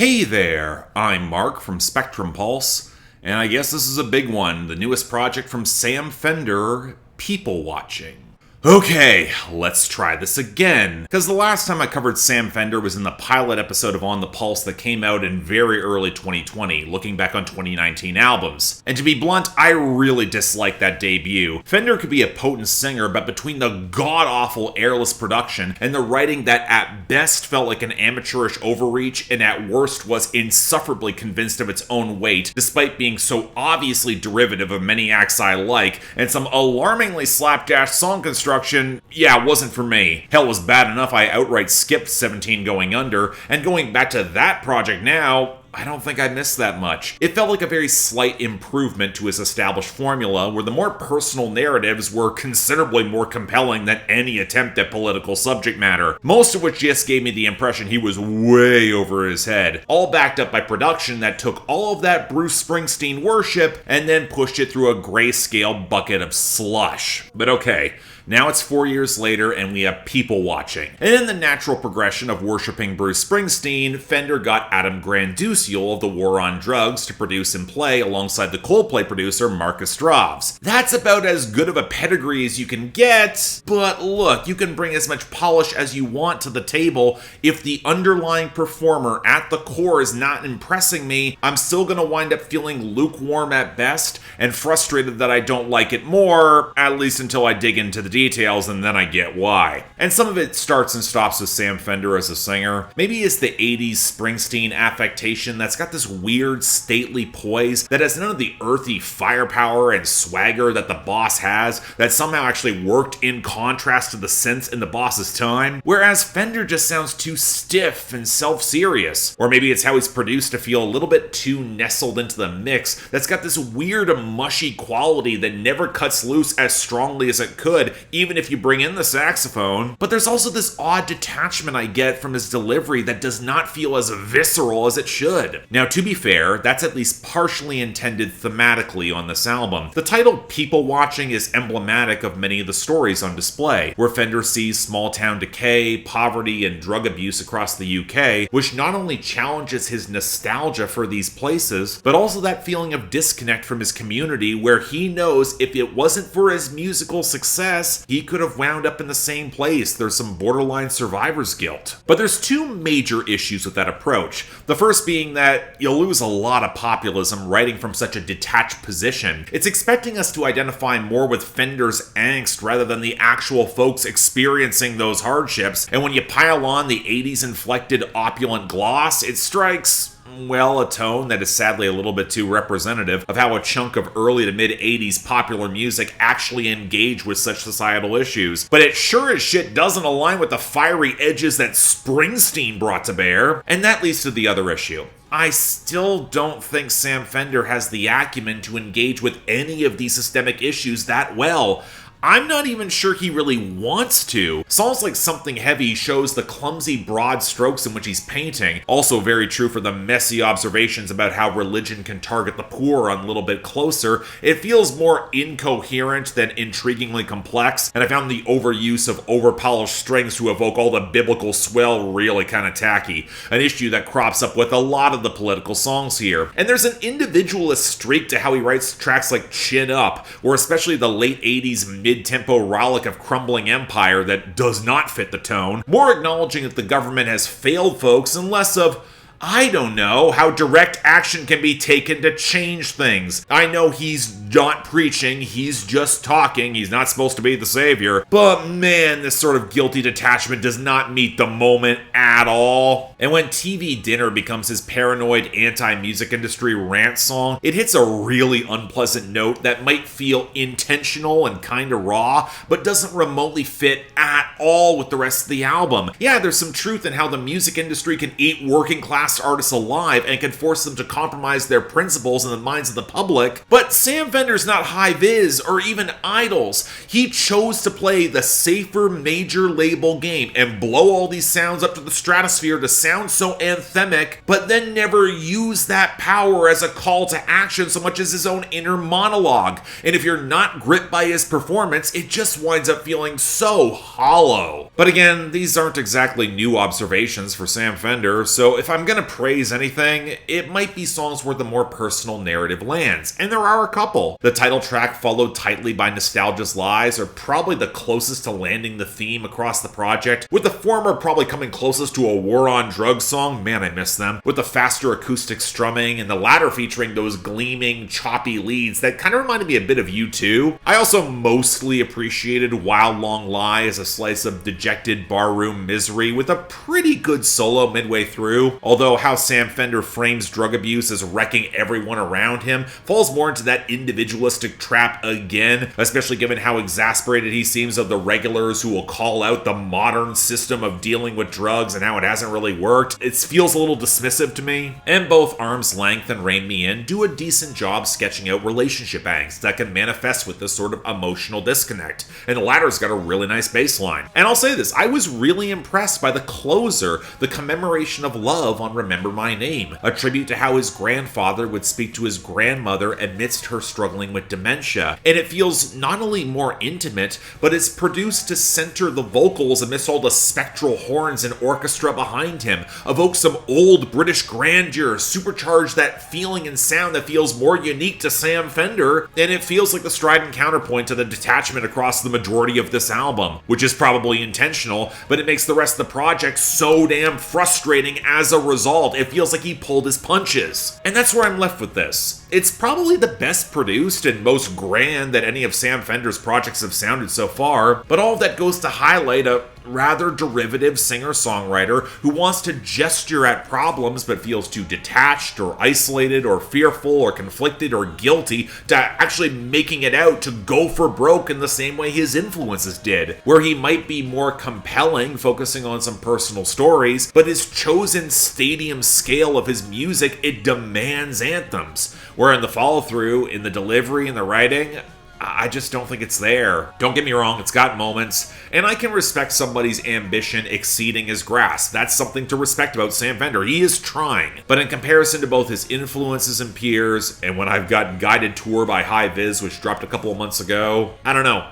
Hey there, I'm Mark from Spectrum Pulse, and I guess this is a big one, the newest project from Sam Fender, People Watching. Okay, let's try this again, because the last time I covered Sam Fender was in the pilot episode of On the Pulse that came out in very early 2020, looking back on 2019 albums. And to be blunt, I really disliked that debut. Fender could be a potent singer, but between the god-awful airless production and the writing that at best felt like an amateurish overreach and at worst was insufferably convinced of its own weight, despite being so obviously derivative of many acts I like, and some alarmingly slapdash song construction, wasn't for me. Hell, was bad enough I outright skipped 17 Going Under, and going back to that project now, I don't think I missed that much. It felt like a very slight improvement to his established formula, where the more personal narratives were considerably more compelling than any attempt at political subject matter, most of which just gave me the impression he was way over his head, all backed up by production that took all of that Bruce Springsteen worship and then pushed it through a grayscale bucket of slush. But okay, now it's 4 years later and we have People Watching. And in the natural progression of worshipping Bruce Springsteen, Fender got Adam Granduciel of the War on Drugs to produce and play alongside the Coldplay producer Marcus Dravs. That's about as good of a pedigree as you can get, but look, you can bring as much polish as you want to the table. If the underlying performer at the core is not impressing me, I'm still gonna wind up feeling lukewarm at best and frustrated that I don't like it more, at least until I dig into the details, and then I get why. And some of it starts and stops with Sam Fender as a singer. Maybe it's the 80s Springsteen affectation that's got this weird stately poise that has none of the earthy firepower and swagger that the Boss has, that somehow actually worked in contrast to the synths in the Boss's time, whereas Fender just sounds too stiff and self-serious. Or maybe it's how he's produced to feel a little bit too nestled into the mix that's got this weird mushy quality that never cuts loose as strongly as it could, even if you bring in the saxophone. But there's also this odd detachment I get from his delivery that does not feel as visceral as it should. Now, to be fair, that's at least partially intended thematically on this album. The title People Watching is emblematic of many of the stories on display, where Fender sees small-town decay, poverty, and drug abuse across the UK, which not only challenges his nostalgia for these places, but also that feeling of disconnect from his community, where he knows if it wasn't for his musical success, he could have wound up in the same place. There's some borderline survivor's guilt. But there's two major issues with that approach. The first being that you'll lose a lot of populism writing from such a detached position. It's expecting us to identify more with Fender's angst rather than the actual folks experiencing those hardships, and when you pile on the 80s inflected opulent gloss, it strikes, well, a tone that is sadly a little bit too representative of how a chunk of early to mid 80s popular music actually engaged with such societal issues. But it sure as shit doesn't align with the fiery edges that Springsteen brought to bear. And that leads to the other issue. I still don't think Sam Fender has the acumen to engage with any of these systemic issues that well. I'm not even sure he really wants to. Songs like Something Heavy shows the clumsy broad strokes in which he's painting. Also very true for the messy observations about how religion can target the poor on A Little Bit Closer. It feels more incoherent than intriguingly complex, and I found the overuse of overpolished strings to evoke all the biblical swell really kind of tacky. An issue that crops up with a lot of the political songs here. And there's an individualist streak to how he writes tracks like Chin Up, or especially the late 80s mid-tempo rollick of Crumbling Empire that does not fit the tone, more acknowledging that the government has failed folks and less of, I don't know, how direct action can be taken to change things. I know he's not preaching, he's just talking, he's not supposed to be the savior, but man, this sort of guilty detachment does not meet the moment at all. And when TV Dinner becomes his paranoid anti-music industry rant song, it hits a really unpleasant note that might feel intentional and kinda raw, but doesn't remotely fit at all with the rest of the album. Yeah, there's some truth in how the music industry can eat working class artists alive and can force them to compromise their principles in the minds of the public, but Sam Fender's not high-vis or even Idols. He chose to play the safer major label game and blow all these sounds up to the stratosphere to sound so anthemic, but then never use that power as a call to action so much as his own inner monologue. And if you're not gripped by his performance, it just winds up feeling so hollow. But again, these aren't exactly new observations for Sam Fender, so if I'm gonna praise anything, it might be songs where the more personal narrative lands, and there are a couple. The title track, followed tightly by Nostalgia's Lies, are probably the closest to landing the theme across the project, with the former probably coming closest to a War on Drugs song, man I miss them, with the faster acoustic strumming, and the latter featuring those gleaming, choppy leads that kind of reminded me a bit of U2. I also mostly appreciated Wild Long Lie as a slice of dejected barroom misery with a pretty good solo midway through, although how Sam Fender frames drug abuse as wrecking everyone around him falls more into that individualistic trap again, especially given how exasperated he seems of the regulars who will call out the modern system of dealing with drugs and how it hasn't really worked. It feels a little dismissive to me. And both Arm's Length and Rein Me In do a decent job sketching out relationship angst that can manifest with this sort of emotional disconnect, and the latter's got a really nice bass line. And I'll say this, I was really impressed by the closer, the commemoration of love on Remember My Name, a tribute to how his grandfather would speak to his grandmother amidst her struggling with dementia. And it feels not only more intimate, but it's produced to center the vocals amidst all the spectral horns and orchestra behind him, evoke some old British grandeur, supercharge that feeling and sound that feels more unique to Sam Fender, and it feels like the strident counterpoint to the detachment across the majority of this album, which is probably intentional, but it makes the rest of the project so damn frustrating as a result. It feels like he pulled his punches. And that's where I'm left with this. It's probably the best produced and most grand that any of Sam Fender's projects have sounded so far, but all of that goes to highlight a rather derivative singer-songwriter who wants to gesture at problems but feels too detached or isolated or fearful or conflicted or guilty to actually making it out to go for broke in the same way his influences did, where he might be more compelling, focusing on some personal stories, but his chosen stadium scale of his music, it demands anthems, where in the follow-through, in the delivery, in the writing, I just don't think it's there. Don't get me wrong, it's got moments, and I can respect somebody's ambition exceeding his grasp. That's something to respect about Sam Fender. He is trying. But in comparison to both his influences and peers, and when I've got Guided Tour by High Vis, which dropped a couple of months ago, I don't know.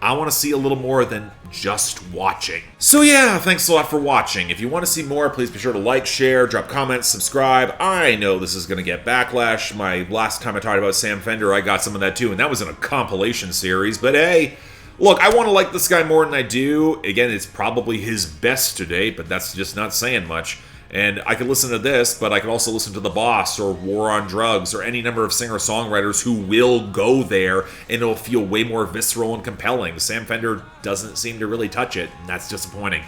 I want to see a little more than just watching. So yeah, thanks a lot for watching. If you want to see more, please be sure to like, share, drop comments, subscribe. I know this is going to get backlash. My last time I talked about Sam Fender, I got some of that too, and that was in a compilation series. But hey, look, I want to like this guy more than I do. Again, it's probably his best to date, but that's just not saying much. And I could listen to this, but I could also listen to The Boss or War on Drugs or any number of singer-songwriters who will go there, and it'll feel way more visceral and compelling. Sam Fender doesn't seem to really touch it, and that's disappointing.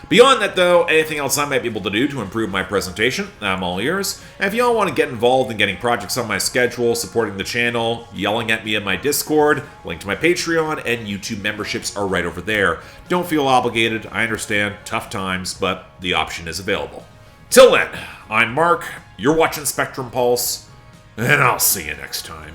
Beyond that, though, anything else I might be able to do to improve my presentation, I'm all ears. And if y'all want to get involved in getting projects on my schedule, supporting the channel, yelling at me in my Discord, link to my Patreon, and YouTube memberships are right over there. Don't feel obligated, I understand, tough times, but the option is available. Till then, I'm Mark, you're watching Spectrum Pulse, and I'll see you next time.